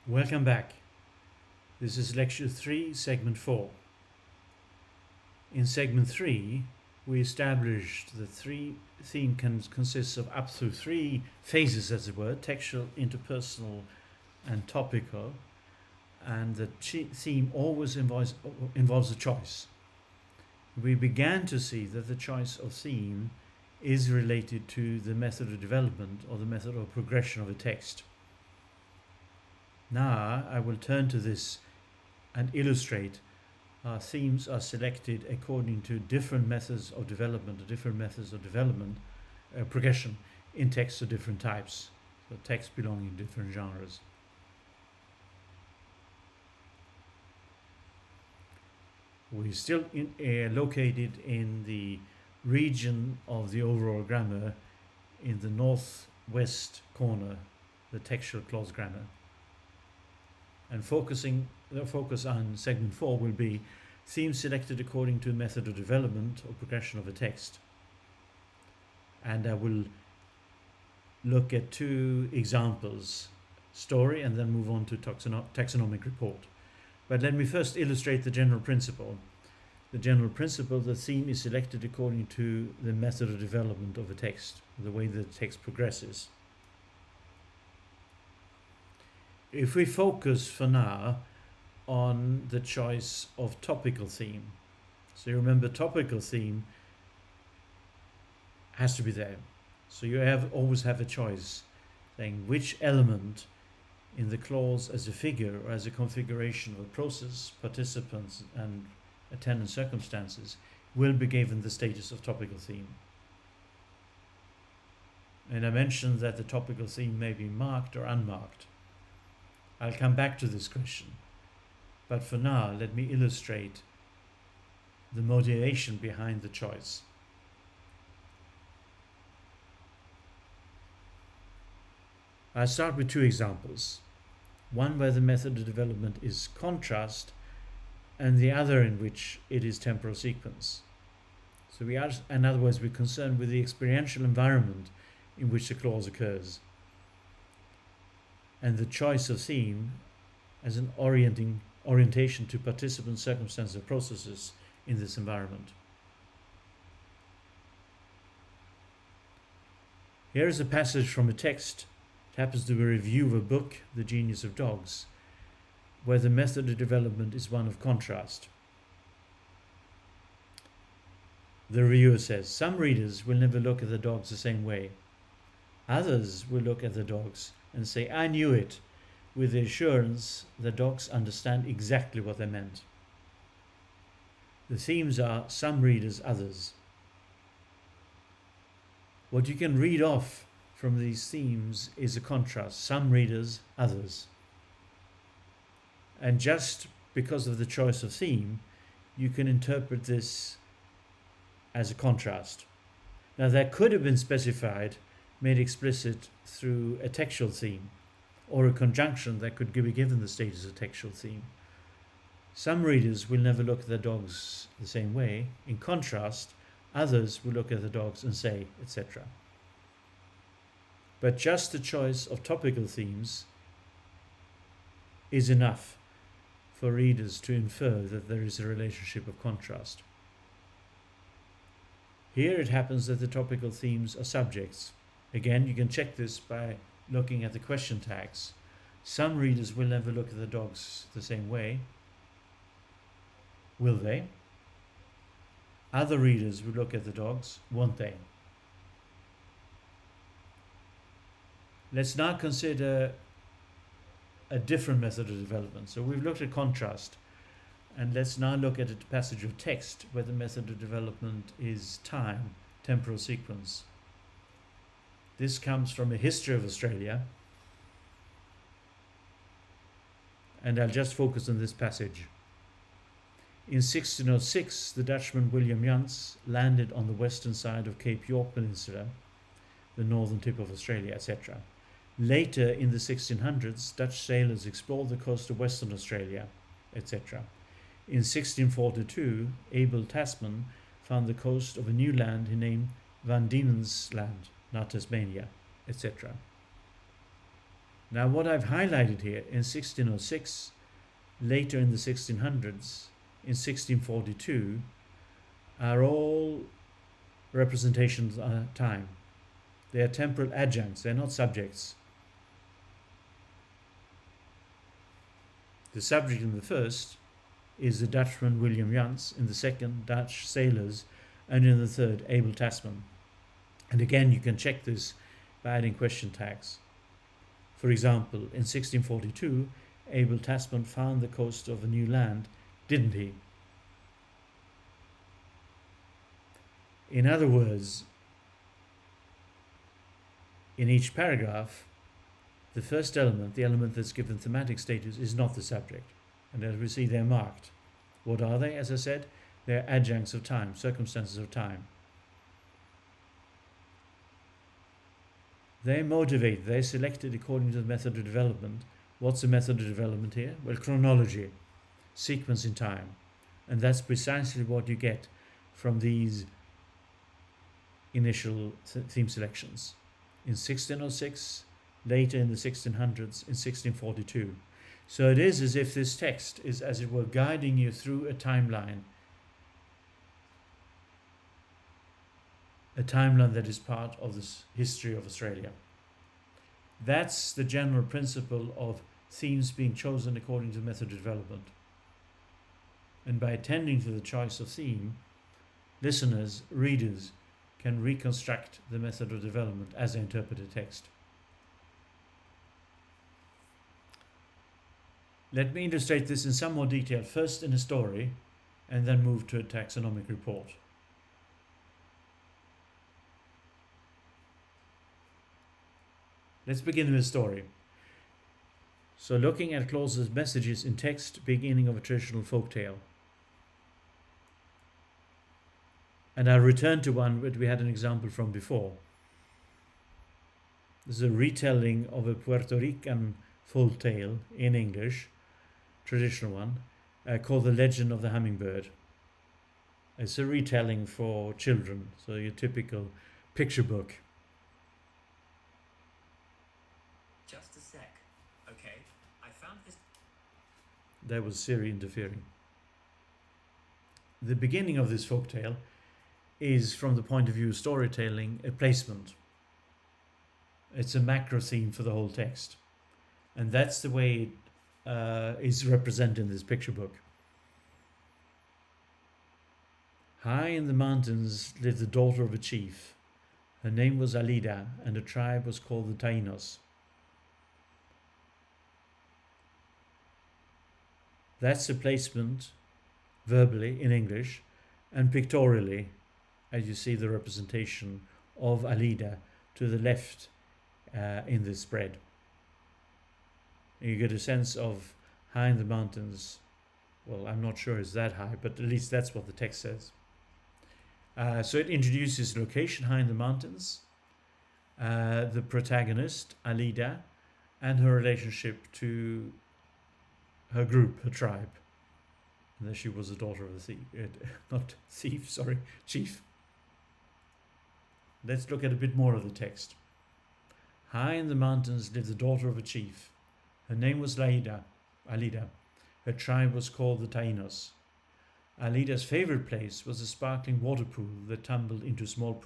Welcome back. This is Lecture 3, Segment 4. In Segment 3, we established the theme consists of up to three phases, as it were: textual, interpersonal, and topical. And the theme always involves a choice. We began to see that the choice of theme is related to the method of development or the method of progression of a text. Now I will turn to this and illustrate how themes are selected according to different methods of development, progression in texts of different types, so texts belonging to different genres. We're still located in the region of the overall grammar in the northwest corner, the textual clause grammar. And the focus on segment 4 will be themes selected according to a method of development or progression of a text. And I will look at two examples, story, and then move on to taxonomic report. But let me first illustrate the general principle. The general principle, the theme is selected according to the method of development of a text, the way the text progresses. If we focus for now on the choice of topical theme, so you remember topical theme has to be there. So you always have a choice saying which element in the clause as a figure or as a configuration of a process, participants and attendant circumstances will be given the status of topical theme. And I mentioned that the topical theme may be marked or unmarked. I'll come back to this question, but for now let me illustrate the motivation behind the choice. I'll start with two examples, one where the method of development is contrast and the other in which it is temporal sequence. So we are, in other words, we're concerned with the experiential environment in which the clause occurs, and the choice of theme as an orientation to participant circumstances or processes in this environment. Here is a passage from a text. It happens to be a review of a book, The Genius of Dogs, where the method of development is one of contrast. The reviewer says, "Some readers will never look at the dogs the same way. Others will look at the dogs and say, 'I knew it,' with the assurance the dogs understand exactly what they meant." The themes are some readers, others. What you can read off from these themes is a contrast, some readers, others. And just because of the choice of theme, you can interpret this as a contrast. Now that could have been specified, made explicit through a textual theme or a conjunction that could be given the status of textual theme. Some readers will never look at the dogs the same way. In contrast, others will look at the dogs and say, etc. But just the choice of topical themes is enough for readers to infer that there is a relationship of contrast. Here it happens that the topical themes are subjects. Again, you can check this by looking at the question tags. Some readers will never look at the dogs the same way. Will they? Other readers will look at the dogs, won't they? Let's now consider a different method of development. So we've looked at contrast, and let's now look at a passage of text where the method of development is time, temporal sequence. This comes from a history of Australia, and I'll just focus on this passage. In 1606, the Dutchman William Jans landed on the western side of Cape York Peninsula, the northern tip of Australia, etc. Later in the 1600s, Dutch sailors explored the coast of Western Australia, etc. In 1642, Abel Tasman found the coast of a new land he named Van Diemen's Land, now Tasmania, etc. Now what I've highlighted here in 1606, later in the 1600s, in 1642, are all representations of time. They are temporal adjuncts, they're not subjects. The subject in the first is the Dutchman William Jans, in the second Dutch sailors, and in the third Abel Tasman. And again, you can check this by adding question tags. For example, in 1642, Abel Tasman found the coast of a new land, didn't he? In other words, in each paragraph, the first element, the element that's given thematic status, is not the subject. And as we see, they're marked. What are they? As I said, they're adjuncts of time, circumstances of time. They're motivated, they're selected according to the method of development. What's the method of development here? Well, chronology, sequence in time. And that's precisely what you get from these initial theme selections. In 1606, later in the 1600s, in 1642. So it is as if this text is, as it were, guiding you through a timeline that is part of this history of Australia. That's the general principle of themes being chosen according to the method of development. And by attending to the choice of theme, listeners, readers, can reconstruct the method of development as they interpret a text. Let me illustrate this in some more detail, first in a story, and then move to a taxonomic report. Let's begin with a story. So looking at clauses, messages in text, beginning of a traditional folktale. And I'll return to one that we had an example from before. This is a retelling of a Puerto Rican folk tale in English, traditional one, called The Legend of the Hummingbird. It's a retelling for children, so your typical picture book. Just a sec. Okay, I found this. There was Siri interfering. The beginning of this folktale is, from the point of view of storytelling, a placement. It's a macro theme for the whole text. And that's the way it is represented in this picture book. High in the mountains lived the daughter of a chief. Her name was Alida, and her tribe was called the Taínos. That's the placement, verbally in English, and pictorially, as you see the representation of Alida to the left in this spread. You get a sense of high in the mountains. Well, I'm not sure it's that high, but at least that's what the text says. So it introduces location high in the mountains, the protagonist, Alida, and her relationship to her group, her tribe. And that she was the daughter of a chief. Let's look at a bit more of the text. High in the mountains lived the daughter of a chief. Her name was Alida. Her tribe was called the Taínos. Alida's favorite place was a sparkling water pool that tumbled into a small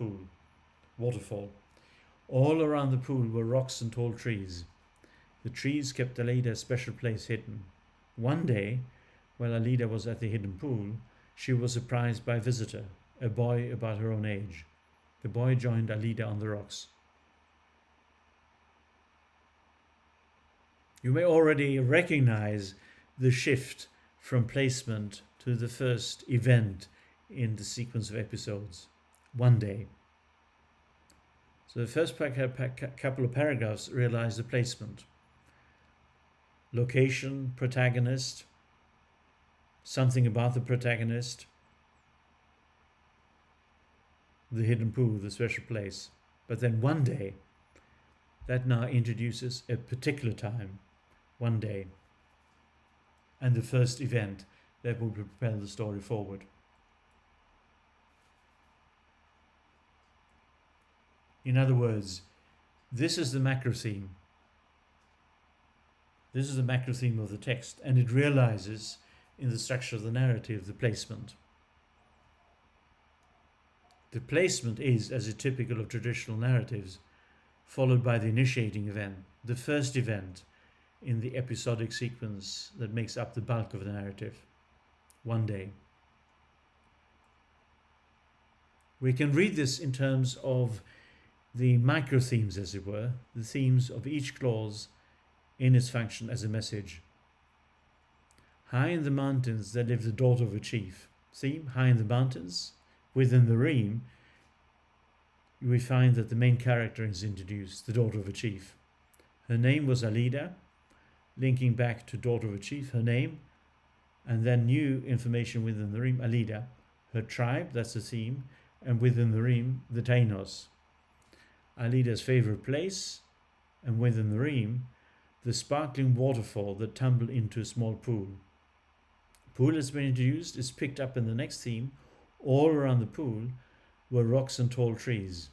waterfall. All around the pool were rocks and tall trees. The trees kept Alida's special place hidden. One day, while Alida was at the hidden pool, she was surprised by a visitor, a boy about her own age. The boy joined Alida on the rocks. You may already recognize the shift from placement to the first event in the sequence of episodes. One day. So the first couple of paragraphs realize the placement. Location, protagonist, something about the protagonist, the hidden pool, the special place. But then one day, that now introduces a particular time, one day, and the first event that will propel the story forward. In other words, this is the macro theme. This is the macro theme of the text, and it realizes in the structure of the narrative the placement. The placement is, as is typical of traditional narratives, followed by the initiating event, the first event in the episodic sequence that makes up the bulk of the narrative. One day. We can read this in terms of the micro themes, as it were, the themes of each clause in its function as a message. High in the mountains there lived the daughter of a chief. Theme, high in the mountains. Within the ream, we find that the main character is introduced, the daughter of a chief. Her name was Alida, linking back to daughter of a chief, her name, and then new information within the ream, Alida. Her tribe, that's the theme, and within the ream, the Tainos. Alida's favorite place, and within the ream, the sparkling waterfall that tumbled into a small pool. Pool has been introduced, is picked up in the next theme. All around the pool were rocks and tall trees.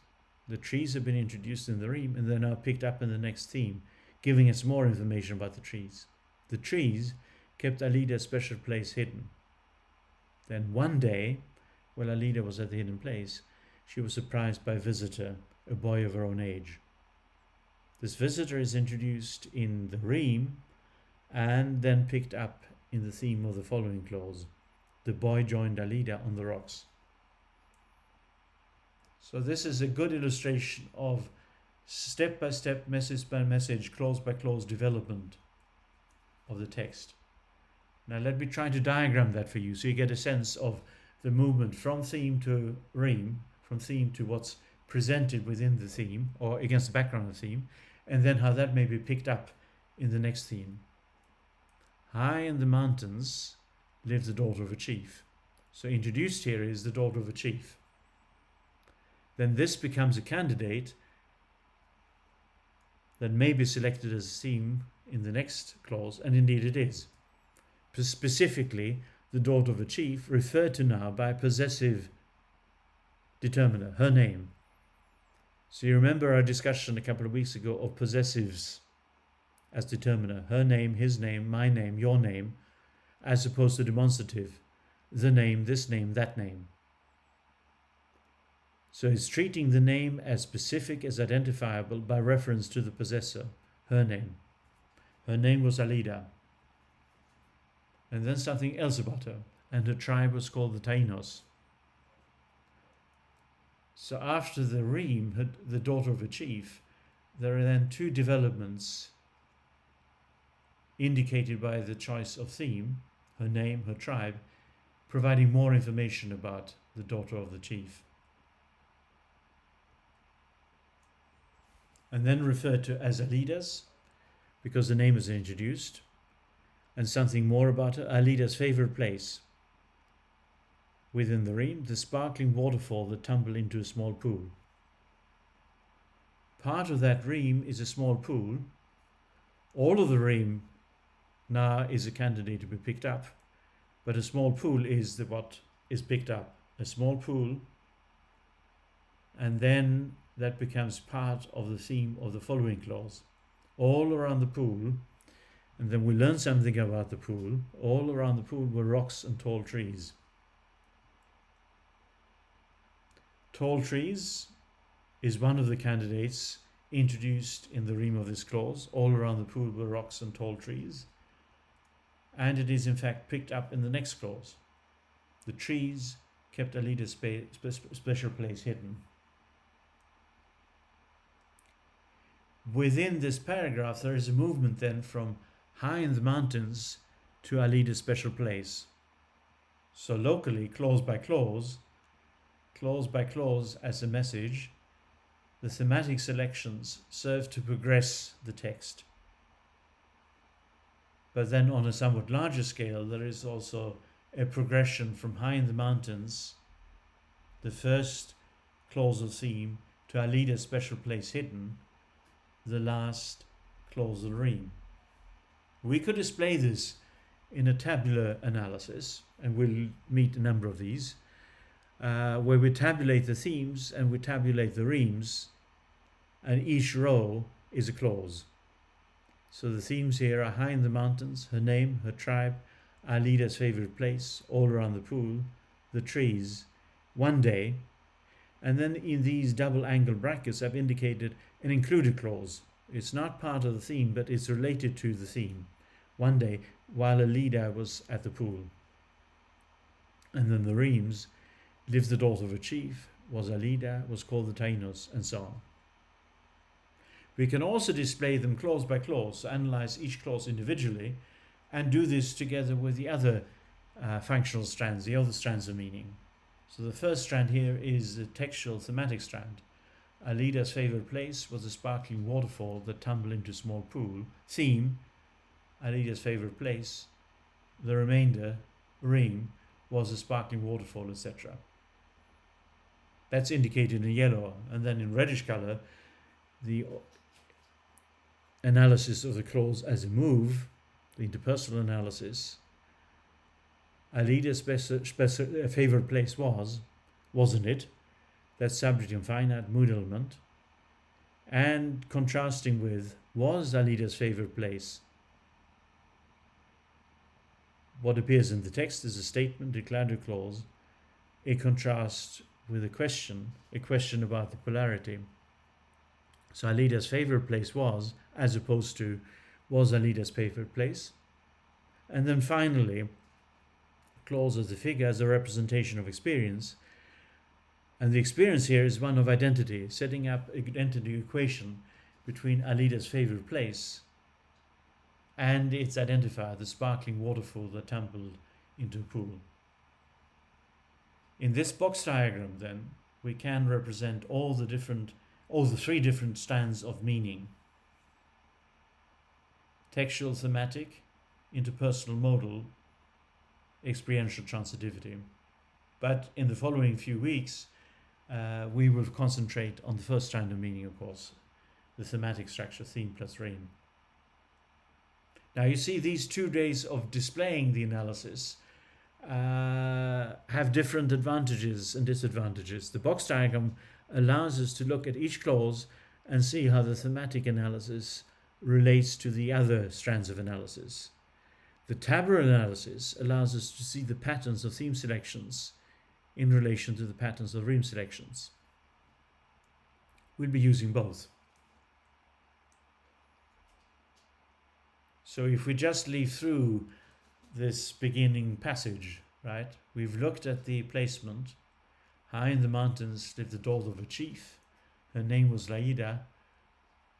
The trees have been introduced in the ream and they're now picked up in the next theme, giving us more information about the trees. The trees kept Alida's special place hidden. Then one day, while Alida was at the hidden place, she was surprised by a visitor, a boy of her own age. This visitor is introduced in the ream and then picked up in the theme of the following clause. The boy joined Alida on the rocks. So this is a good illustration of step-by-step, message-by-message, clause-by-clause development of the text. Now let me try to diagram that for you so you get a sense of the movement from theme to ream, from theme to what's presented within the theme or against the background of the theme, and then how that may be picked up in the next theme. High in the mountains lived the daughter of a chief. So introduced here is the daughter of a chief. Then this becomes a candidate that may be selected as a theme in the next clause, and indeed it is. Specifically, the daughter of a chief, referred to now by a possessive determiner, her name. So you remember our discussion a couple of weeks ago of possessives as determiner, her name, his name, my name, your name, as opposed to demonstrative, the name, this name, that name. So it's treating the name as specific, as identifiable by reference to the possessor, her name. Her name was Alida. And then something else about her, and her tribe was called the Tainos. So after the ream, the daughter of a chief, there are then two developments indicated by the choice of theme, her name, her tribe, providing more information about the daughter of the chief. And then referred to as Alida's, because the name is introduced, and something more about her, Alida's favorite place. Within the ream, the sparkling waterfall that tumbled into a small pool. Part of that ream is a small pool. All of the ream now is a candidate to be picked up, but a small pool is what is picked up. A small pool, and then that becomes part of the theme of the following clause. All around the pool, and then we learn something about the pool. All around the pool were rocks and tall trees. Tall trees is one of the candidates introduced in the ream of this clause. All around the pool were rocks and tall trees. And it is in fact picked up in the next clause. The trees kept Alida's special place hidden. Within this paragraph, there is a movement then from high in the mountains to Alida's special place. So locally, clause by clause as a message, the thematic selections serve to progress the text. But then on a somewhat larger scale, there is also a progression from high in the mountains, the first clausal theme, to Alida's special place hidden, the last clausal ream. We could display this in a tabular analysis, and we'll meet a number of these, where we tabulate the themes and we tabulate the reams, and each row is a clause. So the themes here are high in the mountains, her name, her tribe, Alida's favorite place, all around the pool, the trees, one day, and then in these double angle brackets I've indicated an included clause. It's not part of the theme, but it's related to the theme. One day, while Alida was at the pool. And then the reams, lived the daughter of a chief, was Alida, was called the Tainos, and so on. We can also display them clause by clause, so analyze each clause individually, and do this together with the other functional strands, the other strands of meaning. So the first strand here is the textual thematic strand. Alida's favorite place was a sparkling waterfall that tumbled into a small pool. Theme, Alida's favorite place. The remainder, ream, was a sparkling waterfall, etc. That's indicated in yellow, and then in reddish color, the analysis of the clause as a move, the interpersonal analysis. Alida's favorite place wasn't it? That's subject and finite mood element. And contrasting with, was Alida's favorite place? What appears in the text is a statement, declarative clause, a contrast with a question about the polarity. So Alida's favorite place was, as opposed to, was Alida's favorite place? And then finally, clause as the figure as a representation of experience. And the experience here is one of identity, setting up an identity equation between Alida's favorite place and its identifier, the sparkling waterfall that tumbled into a pool. In this box diagram, then, we can represent all the three different strands of meaning: textual, thematic, interpersonal, modal, experiential transitivity. But in the following few weeks, we will concentrate on the first strand of meaning, of course, the thematic structure, theme plus ream. Now you see these 2 days of displaying the analysis have different advantages and disadvantages. The box diagram allows us to look at each clause and see how the thematic analysis relates to the other strands of analysis. The tabular analysis allows us to see the patterns of theme selections in relation to the patterns of ream selections. We'll be using both. So if we just leaf through this beginning passage, right, we've looked at the placement. High in the mountains lived the daughter of a chief. Her name was Laida,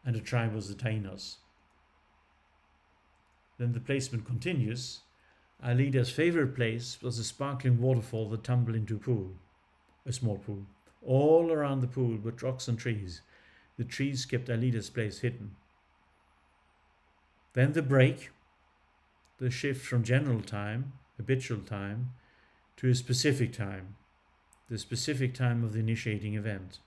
and her tribe was the Tainos. Then the placement continues. Alida's favorite place was a sparkling waterfall that tumbled into a pool, a small pool. All around the pool were rocks and trees. The trees kept Alida's place hidden. Then the break, the shift from general time, habitual time, to a specific time, the specific time of the initiating event.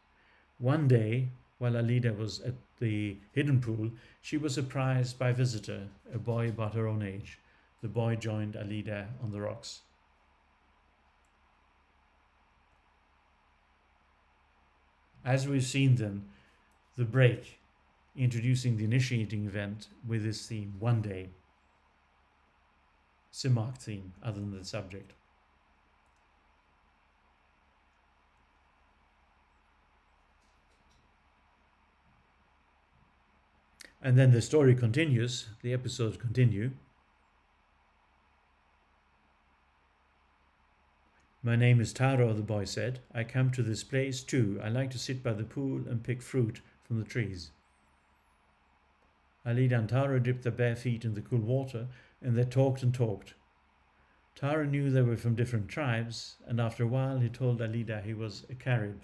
One day, while Alida was at the hidden pool, she was surprised by a visitor, a boy about her own age. The boy joined Alida on the rocks. As we've seen then, the break, introducing the initiating event with this theme, one day. It's a marked theme other than the subject. And then the story continues, the episodes continue. My name is Taro, the boy said. I come to this place too. I like to sit by the pool and pick fruit from the trees. Alida and Taro dipped their bare feet in the cool water, and they talked and talked. Taro knew they were from different tribes, and after a while he told Alida he was a Carib.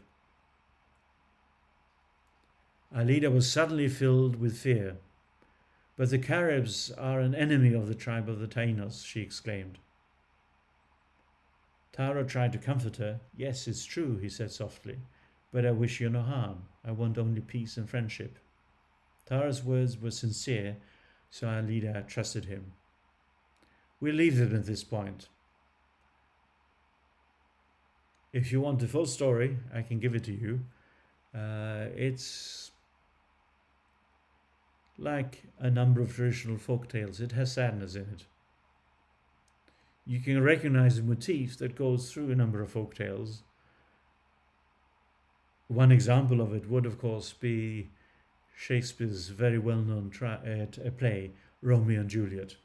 Alida was suddenly filled with fear. But the Caribs are an enemy of the tribe of the Tainos, she exclaimed. Taro tried to comfort her. Yes, it's true, he said softly, but I wish you no harm. I want only peace and friendship. Taro's words were sincere, so Alida trusted him. We'll leave them at this point. If you want the full story, I can give it to you. It's like a number of traditional folk tales, it has sadness in it. You can recognize a motif that goes through a number of folk tales. One example of it would, of course, be Shakespeare's very well-known play, Romeo and Juliet.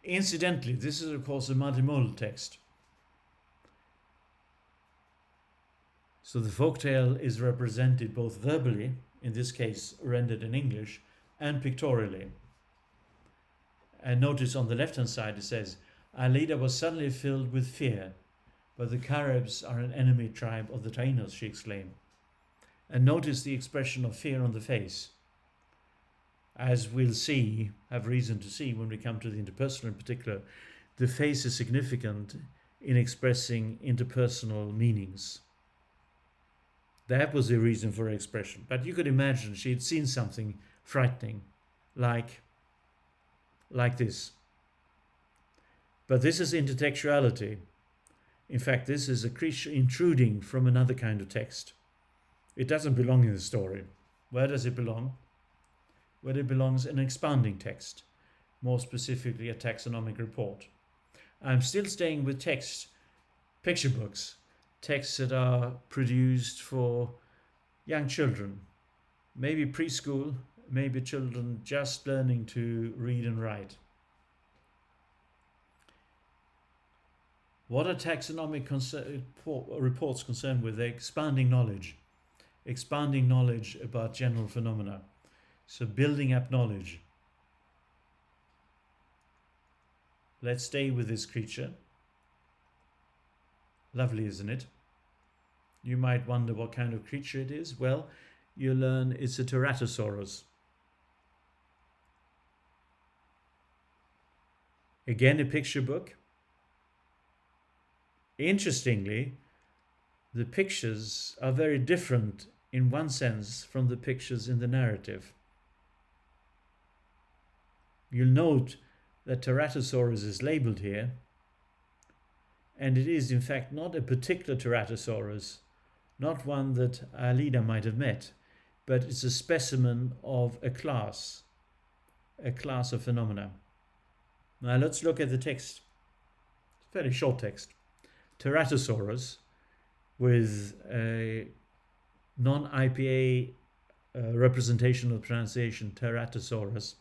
Incidentally, this is, of course, a multimodal text. So the folktale is represented both verbally, in this case rendered in English, and pictorially. And notice on the left-hand side it says, Alida was suddenly filled with fear, but the Caribs are an enemy tribe of the Taínos, she exclaimed. And notice the expression of fear on the face. As we'll see, have reason to see when we come to the interpersonal in particular, the face is significant in expressing interpersonal meanings. That was the reason for her expression. But you could imagine she had seen something frightening, like this. But this is intertextuality. In fact, this is a creature intruding from another kind of text. It doesn't belong in the story. Where does it belong? Where it belongs in an expanding text, more specifically a taxonomic report. I'm still staying with text, picture books, texts that are produced for young children, maybe preschool, maybe children just learning to read and write. What are taxonomic reports concerned with? They're expanding knowledge about general phenomena. So building up knowledge. Let's stay with this creature. Lovely, isn't it? You might wonder what kind of creature it is. Well, you learn it's a Teratosaurus. Again, a picture book. Interestingly, the pictures are very different in one sense from the pictures in the narrative. You'll note that Teratosaurus is labeled here, and it is in fact not a particular Teratosaurus, not one that Alida might have met, but it's a specimen of a class of phenomena. Now let's look at the text. It's a fairly short text. Teratosaurus, with a non-IPA representational pronunciation, Teratosaurus.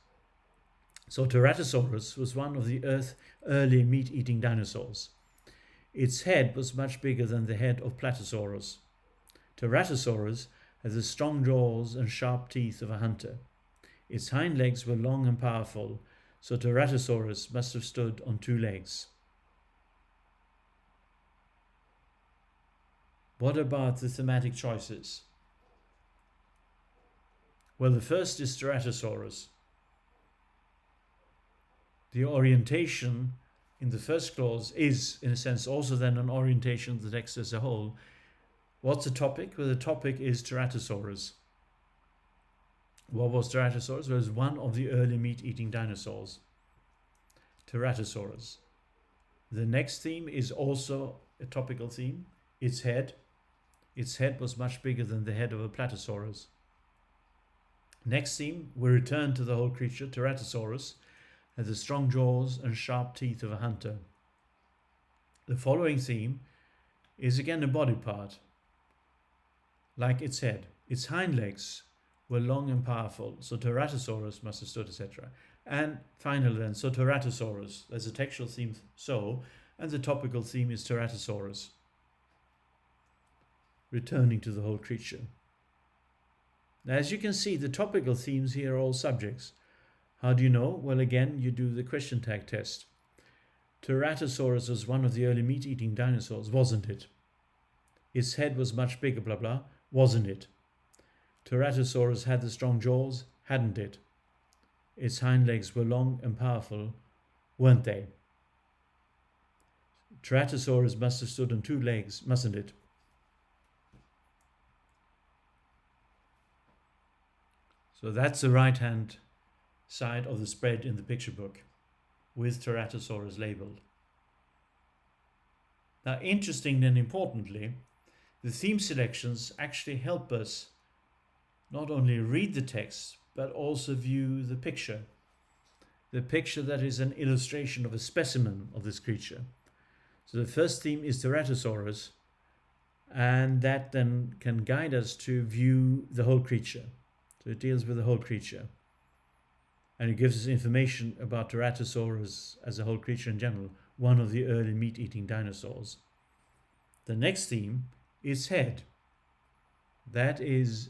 So Teratosaurus was one of the Earth's early meat-eating dinosaurs. Its head was much bigger than the head of Plateosaurus. Teratosaurus had the strong jaws and sharp teeth of a hunter. Its hind legs were long and powerful, so Teratosaurus must have stood on two legs. What about the thematic choices? Well, the first is Teratosaurus. The orientation in the first clause is, in a sense, also then an orientation of the text as a whole. What's the topic? Well, the topic is Teratosaurus. What was Teratosaurus? Well, it was one of the early meat-eating dinosaurs. Teratosaurus. The next theme is also a topical theme. Its head. Its head was much bigger than the head of a Plateosaurus. Next theme, we return to the whole creature. Teratosaurus had the strong jaws and sharp teeth of a hunter. The following theme is again a body part, like its head. Its hind legs were long and powerful, so Teratosaurus must have stood, etc. And finally then, so Teratosaurus, there's a textual theme, so, and the topical theme is Teratosaurus, returning to the whole creature. Now, as you can see, the topical themes here are all subjects. How do you know? Well, again, you do the question tag test. Teratosaurus was one of the early meat-eating dinosaurs, wasn't it? Its head was much bigger, blah, blah, wasn't it? Teratosaurus had the strong jaws, hadn't it? Its hind legs were long and powerful, weren't they? Teratosaurus must have stood on two legs, mustn't it? So that's the right-hand side of the spread in the picture book with Teratosaurus labeled. Now, interestingly and importantly, the theme selections actually help us not only read the text, but also view the picture that is an illustration of a specimen of this creature. So the first theme is Ceratosaurus, and that then can guide us to view the whole creature. So it deals with the whole creature. And it gives us information about Ceratosaurus as a whole creature in general, one of the early meat-eating dinosaurs. The next theme is head. That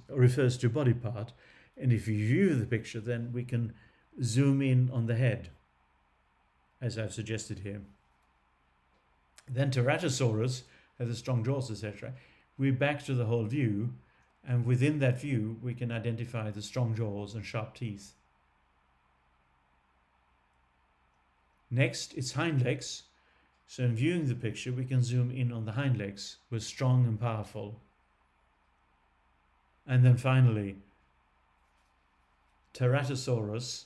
refers to body part. And if you view the picture, then we can zoom in on the head, as I've suggested here. Then Ceratosaurus has the strong jaws, etc. We're back to the whole view, and within that view we can identify the strong jaws and sharp teeth. Next, it's hind legs. So in viewing the picture, we can zoom in on the hind legs, who are strong and powerful. And then finally, Ceratosaurus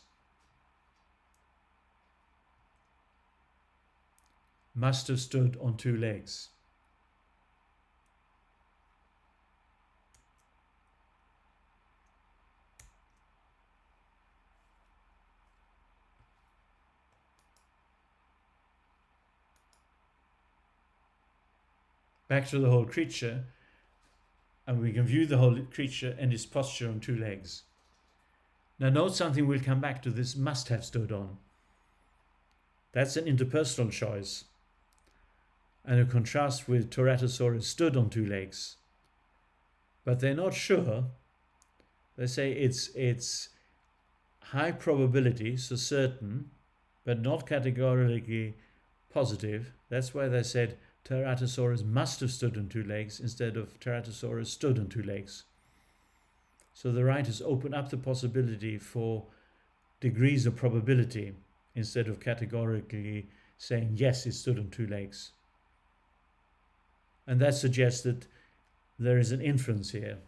must have stood on two legs. Back to the whole creature, and we can view the whole creature and its posture on two legs. Now note something we'll come back to: this must have stood on. That's an interpersonal choice. And a contrast with Ceratosaurus stood on two legs. But they're not sure. They say it's high probability, so certain, but not categorically positive. That's why they said Ceratosaurus must have stood on two legs instead of Ceratosaurus stood on two legs. So the writers open up the possibility for degrees of probability instead of categorically saying yes, it stood on two legs. And that suggests that there is an inference here.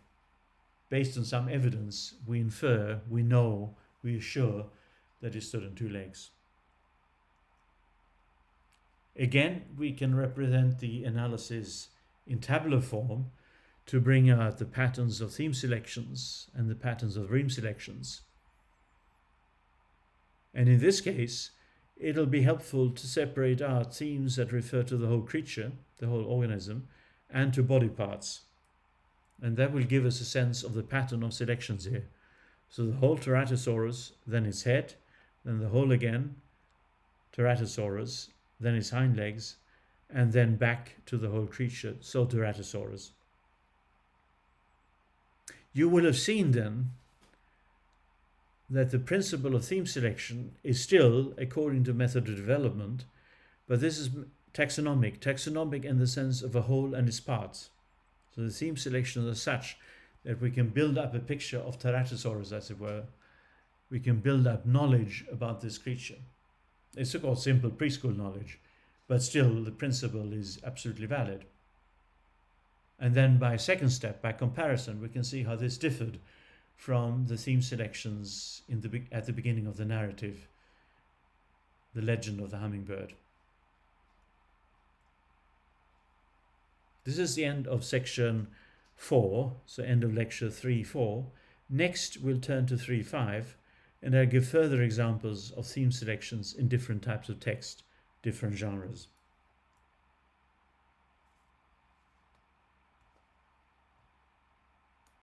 Based on some evidence, we infer, we know, we are sure that it stood on two legs. Again, we can represent the analysis in tabular form to bring out the patterns of theme selections and the patterns of ream selections. And in this case, it'll be helpful to separate out themes that refer to the whole creature, the whole organism, and to body parts. And that will give us a sense of the pattern of selections here. So the whole Ceratosaurus, then its head, then the whole again, Ceratosaurus, then its hind legs, and then back to the whole creature, so Ceratosaurus. You will have seen then that the principle of theme selection is still according to method of development, but this is taxonomic in the sense of a whole and its parts. So the theme selections are such that we can build up a picture of Ceratosaurus, as it were. We can build up knowledge about this creature. It's so-called simple preschool knowledge, but still the principle is absolutely valid. And then by second step, by comparison, we can see how this differed from the theme selections at the beginning of the narrative, the legend of the hummingbird. This is the end of section 4, so end of lecture 3.4. Next, we'll turn to 3.5, and I'll give further examples of theme selections in different types of text, different genres.